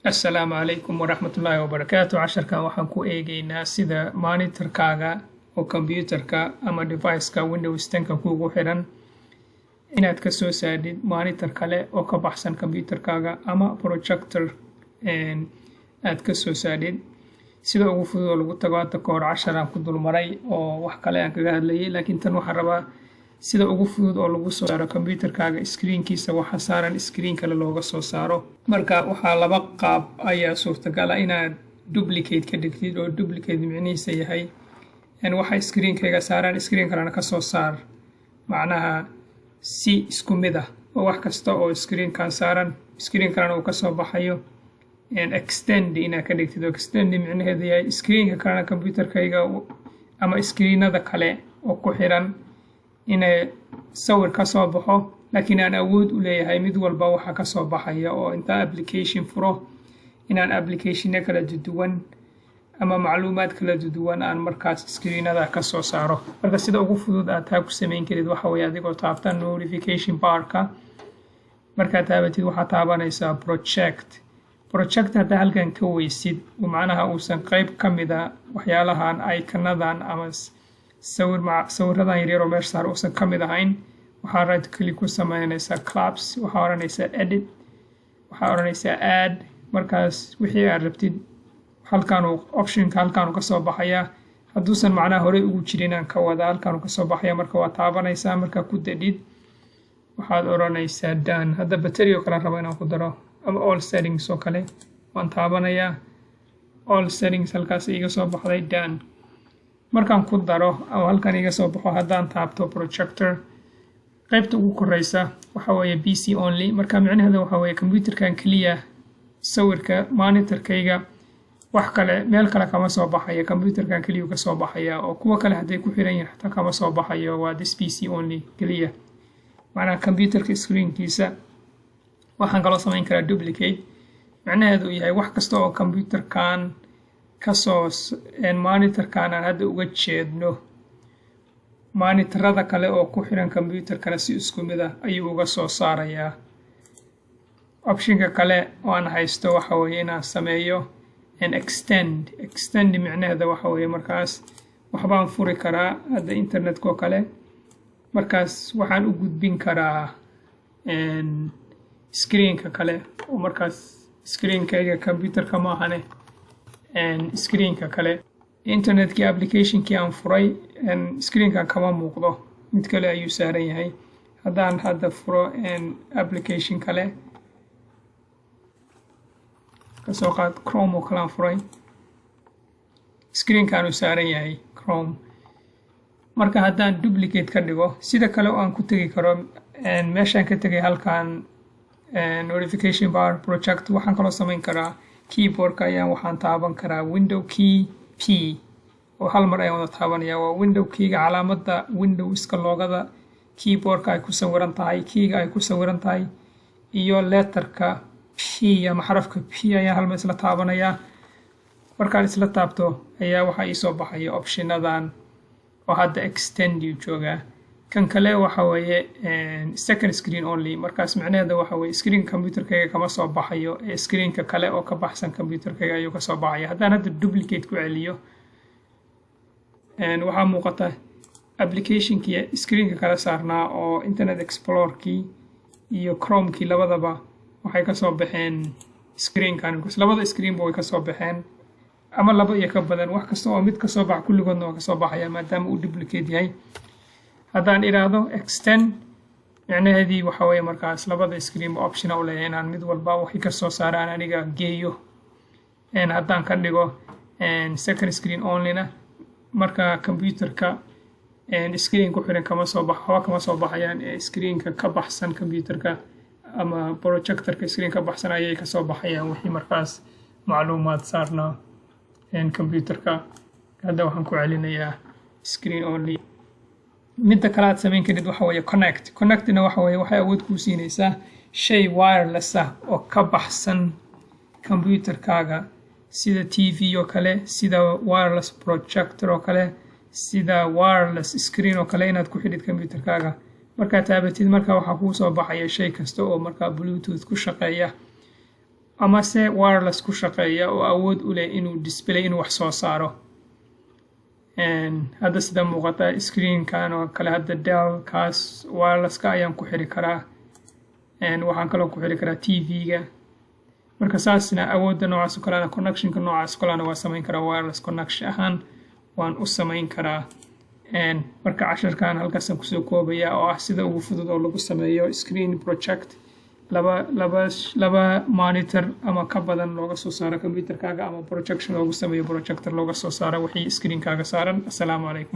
Assalaamu calaykum waraxmatullaahi wabarakaatu. Casharkan waxaan ku eegaynaa sida monitorkaaga oo computerka ama device-ka Windows 10 kuugu xiran inaad ka soo saadid monitor kale oo ka baxsan computerkaaga ama projector aad ka soo saadid. Sida ugu fudud oo lagu tago hadda ka hor casharaan ku dulmaray oo wax kale aan kaga hadlayay, laakiin tan waxaan rabaa sida ugu fudud oo lagu soo saaro computerkaaga screenkiisa waxa saaran screen kale looga soo saaro. Marka waxaa laba qaab ayaa suurtagal ah inaad duplicate ka dhigtid, oo duplicate micnihiisa yahay waxa screenkayga saaran screen kalena ka soo saar, macnaha si isku mid ah oo wax kasta oo screenkan saaran screen kalena uu ka soo baxayo. Extend inaad ka dhigtid, oo extend micnaheedu yahay screenka kalena computerkayga ama screenada kale oo ku xiran inay sawir ka soo baxo, laakiin aan awood u leeyahay mid walba waxa ka soo baxaya oo inta application furo inaan application kala duwan ama macluumaad kala duwan aan markaas screenada ka soo saaro. Marka sida ugu fudud aad taa ku samayn karid waxa weeye adigoo taabta notification bar-ka. Markaad taabatid waxaad taabanaysaa project hadda halkan ka weysid macnaha uusan qayb ka mid ah waxyaalahan icon-adan ama sawiradan yaryar oo meesha saaran uusan ka mid ahayn, waxaa right click ku samaynaysaa claps, waxaa oranaysaa edit, waxaa oranaysaa add. markaas wixii aad rabtid halkan optionka halkan ka soo baxaya, hadduusan macnaha hore ugu jirin aan ka wada halkan ka soo baxaya. marka waa taabanaysaa, marka ku dadid waxaad oranaysaa done. hadda battery oo kale rabo inaan ku daro ama all settings oo kale waan taabanayaa, all settings halkaas iga soo baxday done. markaan ku daro oo halkan iga soo baxo haddaan taabto projector, qaybta ugu koreysa waxa weeye PC only. marka micnaheedu waxa weeye computerkan kaliya sawirka monitorkayga, wax kale meel kale kama soo baxayo, computerkan kaliya ka soo baxaya, oo kuwa kale hadday ku xiran yihiin xataa kama soo baxayo. waa this PC only kaliya, macnaha computerka screenkiisa. waxaan kaloo samayn karaa duplicate, micnaheedu yahay wax kasta oo computerkan kasoo monitorkan aan hadda uga jeedno monitorada kale oo ku xiran computerkana si isku mid ah ayuu uga soo saarayaa. optionka kale oo aan haysto waxa weeye inaan sameeyo extend micnaheeda waxa weeye markaas waxbaan furi karaa hadda internetka oo kale, markaas waxaan u gudbin karaa screenka kale oo markaas screenkayga computerka ma ahane screenka kale. internetkii applicationkii aan furay screenkan kama muuqdo, mid kale ayuu saaran yahay. haddaan hadda furo application kale, kasoo qaad Chrome oo kale aan furay, screenkan uu saaran yahay Chrome. marka haddaan duplicate ka dhigo sida kale oo aan ku tegi karo meeshaan ka tegay halkan notification bar project, waxaan kaloo samayn karaa keyboardka ayaan waxaan taaban karaa window key P oo hal mar ayaan wada taabanaya. waa window keyga calaamadda Windowska loogada keyboardka ay ku sawiran tahay, keyga ay ku sawiran tahay iyo letterka P ama xarafka P ayaan hal mar isla taabanaya. markaan isla taabto ayaa waxa ii soo baxaya optionadan oo hadda extend uu joogaa. kan kale waxa weeye second screen only, markaas micnaheedu waxa weeye screen computerkayga kama soo baxayo ee screenka kale oo ka baxsan computerkayga ayuu ka soo baxaya. haddaan hadda duplicate ku celiyo waxaa muuqata applicationkii screenka kala saarnaa oo internet explorerkii iyo Chromekii labadaba waxay ka soo baxeen screenkan. labada screenba way ka soo baxeen ama laba iyo ka badan, wax kasta oo mid ka soo bax kulligoodna waa ka soo baxaya maadaama uu duplicate yahay. haddaan iraahdo extend micnaheedii waxa weeye markaas labada screen option u leeyahay inaan mid walba wixii ka soo saaraan aniga geeyo. haddaan ka dhigo second screen only-na, marka computerka screen ku xiran kama soo baxo, waxba kama soo baxayaan screenka ka baxsan computerka ama projectorka screen ka baxsan ayay ka soo baxayaan wixii markaas macluumaad saarnaa computerka. hadda waxaan ku celinayaa screen only. midda kale aad samayn karid waxa weeye connectna waxa weeye waxay awood kuu siinaysaa shay wireless ah oo ka baxsan computerkaaga, sida TV oo kale, sida wireless projector oo kale, sida wireless screen oo kale inaad ku xidhid computerkaaga. markaad taabatid marka waxaa kuu soo baxaya shay kasta oo markaa bluetooth ku shaqeeya ama se wireless ku shaqeeya oo awood u leh inuu display inuu wax soo saaro. Hadda sida muuqata screen-kan oo kale hadda Dell kaas wireless-ka ayaan ku xiri karaa. Waxaan kaloo ku xiri karaa TV-ga. Marka saasna awoodda noocaas oo kalena connection-ka noocaas oo kalena waa samayn karaa wireless connection ahaan waan u samayn karaa. Marka casharkan halkaasaan kusoo koobaya oo ah sida ugu fudud oo lagu sameeyo screen project laba monitor ama ka badan looga soo saaro computerkaaga ama projection loogu sameeyo projector looga soo saaro wixii screen-kaaga saaran. Assalaamu calaykum.